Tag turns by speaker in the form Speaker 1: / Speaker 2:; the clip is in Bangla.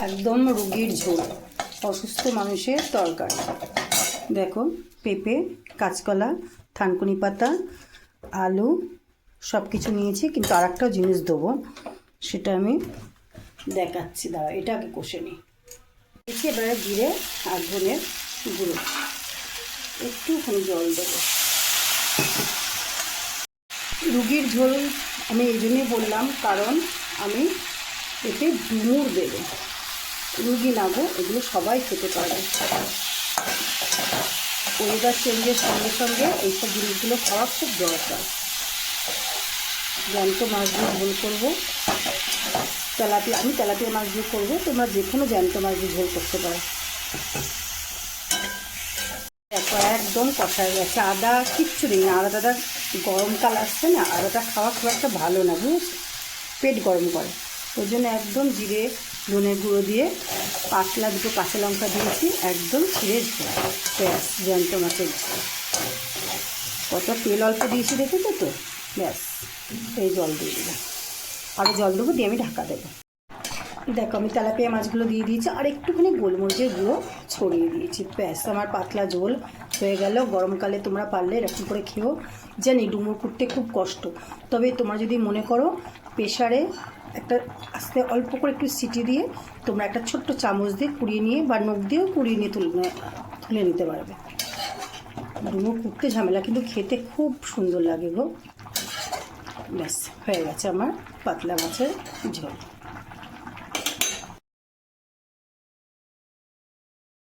Speaker 1: একদম রুগীর ঝোল, অসুস্থ মানুষের তরকারি। দেখো, পেঁপে, কাঁচকলা, থানকুনি পাতা, আলু সব কিছু নিয়েছি, কিন্তু আর একটা জিনিস দেবো, সেটা আমি দেখাচ্ছি। দাঁড়া, এটা আগে কষে নিই। এবারে জিরে আর ধনের গুঁড়ো, একটুখানি জল দেবো। রুগীর ঝোল আমি এই জন্যই বললাম, কারণ আমি এতে ডুমুর দেবো। রুগী না গো, এগুলো সবাই খেতে পারবে। ওয়েদার চেঞ্জের সঙ্গে সঙ্গে এইসব জিনিসগুলো খাওয়া খুব দরকার। জ্যান্ত মাছ দিয়ে ঝোল করবো, আমি তেলাপিয়া মাছ দিয়ে করবো, তোমরা যে কোনো জ্যান্ত মাছ দিয়ে ঝোল করতে পারো। দেখো একদম কষা হয়ে গেছে, আদা কিচ্ছু নেই। আদাটা গরমকাল আসছে না, আদাটা খাওয়া খুব একটা ভালো না, বুঝেছো, পেট গরম করে। ওই জন্য একদম জিরে ধনের গুঁড়ো দিয়ে পাতলা দুটো কাঁচা লঙ্কা দিয়েছি, একদম ছিঁড়ে ব্যাস, জ্যান্ত মাছের ঝোল। কত তেল অল্প দিয়েছি দেখেছো তো, ব্যাস। এই জল দিয়ে দিলাম, আরও জল দেবো, দিয়ে আমি ঢাকা দেবো। দেখো, আমি তেলাপিয়া মাছগুলো দিয়ে দিয়েছি, আর একটুখানি গোলমরিচের গুঁড়ো ছড়িয়ে দিয়েছি, ব্যাস আমার পাতলা ঝোল হয়ে গেল। গরমকালে তোমরা পারলে এরকম করে খেও। জানি ডুমুর করতে খুব কষ্ট, তবে তোমরা যদি মনে করো প্রেশারে একটা আস্তে অল্প করে একটু সিটি দিয়ে তোমরা একটা ছোট্ট চামচ দিয়ে কুড়িয়ে নিয়ে, বা নখ দিয়েও কুড়িয়ে নিয়ে তুলে নিতে পারবে। ডুমুর করতে ঝামেলা, কিন্তু খেতে খুব সুন্দর লাগে গো। ব্যাস হয়ে গেছে আমার পাতলা মাছের ঝোল।